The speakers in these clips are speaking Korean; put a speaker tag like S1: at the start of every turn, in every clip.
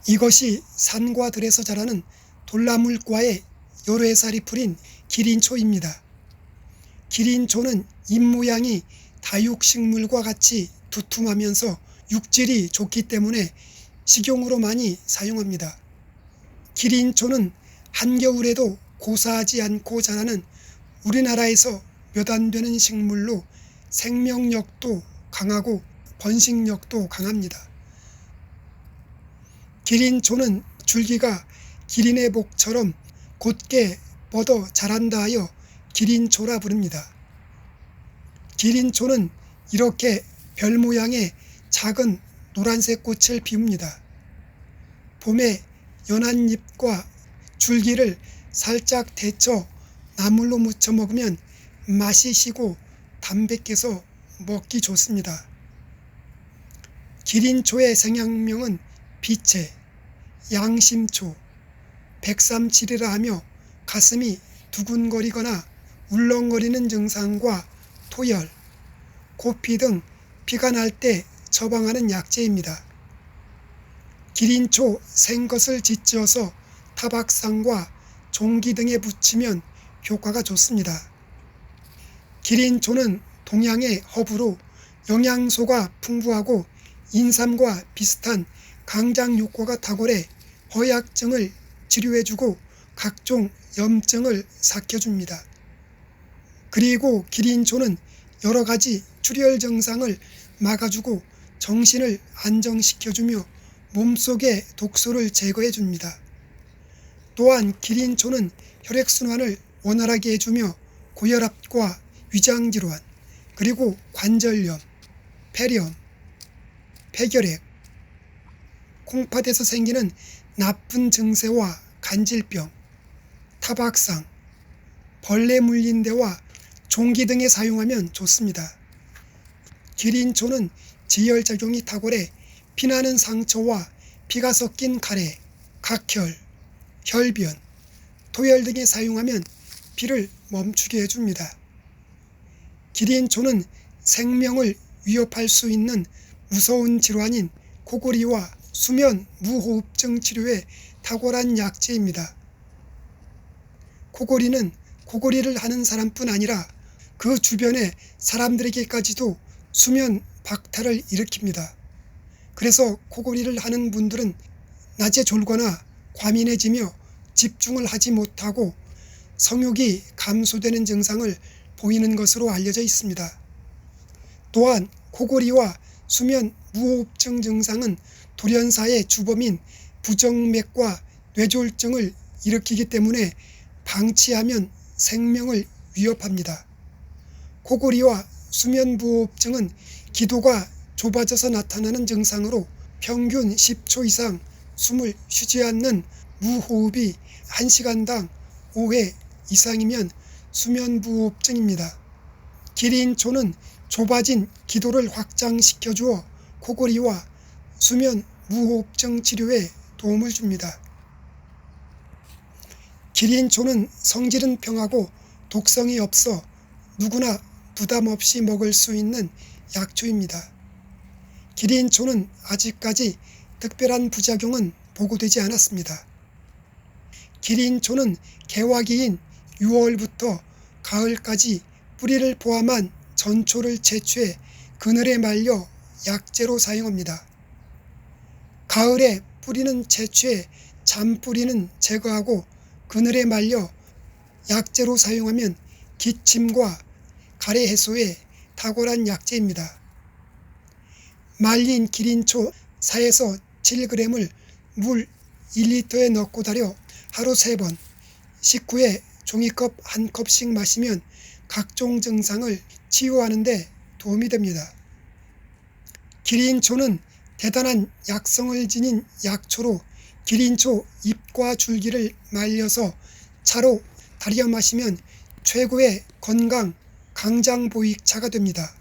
S1: 이것이 산과 들에서 자라는 돌나물과의 여러 해살이 풀인 기린초입니다. 기린초는 잎모양이 다육식물과 같이 두툼하면서 육질이 좋기 때문에 식용으로 많이 사용합니다. 기린초는 한겨울에도 고사하지 않고 자라는 우리나라에서 몇 안 되는 식물로 생명력도 강하고 번식력도 강합니다. 기린초는 줄기가 기린의 목처럼 곧게 뻗어 자란다 하여 기린초라 부릅니다. 기린초는 이렇게 별 모양의 작은 노란색 꽃을 피웁니다. 봄에 연한 잎과 줄기를 살짝 데쳐 나물로 무쳐 먹으면 맛이 시고 담백해서 먹기 좋습니다. 기린초의 생학명은 비채, 양심초, 백삼칠이라 하며 가슴이 두근거리거나 울렁거리는 증상과 토열, 고피 등 피가 날 때 처방하는 약재입니다. 기린초 생것을 지져서 타박상과 종기 등에 붙이면 효과가 좋습니다. 기린초는 동양의 허브로 영양소가 풍부하고 인삼과 비슷한 강장 효과가 탁월해 허약증을 치료해주고 각종 염증을 삭혀줍니다. 그리고 기린초는 여러 가지 출혈 증상을 막아주고 정신을 안정시켜주며 몸속의 독소를 제거해줍니다. 또한 기린초는 혈액순환을 원활하게 해주며 고혈압과 위장질환, 그리고 관절염, 폐렴, 폐결핵, 콩팥에서 생기는 나쁜 증세와 간질병, 타박상, 벌레 물린 데와 종기 등에 사용하면 좋습니다. 기린초는 지혈작용이 탁월해 피나는 상처와 피가 섞인 가래, 각혈, 혈변, 토열 등에 사용하면 피를 멈추게 해줍니다. 기린초는 생명을 위협할 수 있는 무서운 질환인 코골이와 수면 무호흡증 치료에 탁월한 약재입니다. 코골이는 코골이를 하는 사람뿐 아니라 그 주변의 사람들에게까지도 수면 박탈을 일으킵니다. 그래서 코골이를 하는 분들은 낮에 졸거나 과민해지며 집중을 하지 못하고 성욕이 감소되는 증상을 보이는 것으로 알려져 있습니다. 또한 코골이와 수면 무호흡증 증상은 돌연사의 주범인 부정맥과 뇌졸중을 일으키기 때문에 방치하면 생명을 위협합니다. 코골이와 수면 무호흡증은 기도가 좁아져서 나타나는 증상으로 평균 10초 이상 숨을 쉬지 않는 무호흡이 1시간당 5회 이상이면 수면 무호흡증입니다. 기린초는 좁아진 기도를 확장시켜 주어 코골이와 수면 무호흡증 치료에 도움을 줍니다. 기린초는 성질은 평하고 독성이 없어 누구나 부담 없이 먹을 수 있는 약초입니다. 기린초는 아직까지 특별한 부작용은 보고되지 않았습니다. 기린초는 개화기인 6월부터 가을까지 뿌리를 포함한 전초를 채취해 그늘에 말려 약재로 사용합니다. 가을에 뿌리는 채취해 잔뿌리는 제거하고 그늘에 말려 약재로 사용하면 기침과 가래 해소에 탁월한 약재입니다. 말린 기린초 4에서 7g을 물 1리터에 넣고 달여 하루 3번, 식후에 종이컵 1컵씩 마시면 각종 증상을 치유하는 데 도움이 됩니다. 기린초는 대단한 약성을 지닌 약초로 기린초 잎과 줄기를 말려서 차로 달여 마시면 최고의 건강 강장보익차가 됩니다.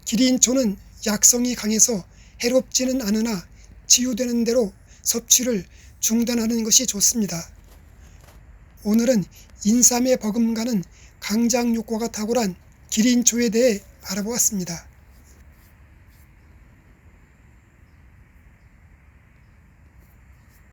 S1: 기린초는 약성이 강해서 해롭지는 않으나 치유되는 대로 섭취를 중단하는 것이 좋습니다. 오늘은 인삼에 버금가는 강장 효과가 탁월한 기린초에 대해 알아보았습니다.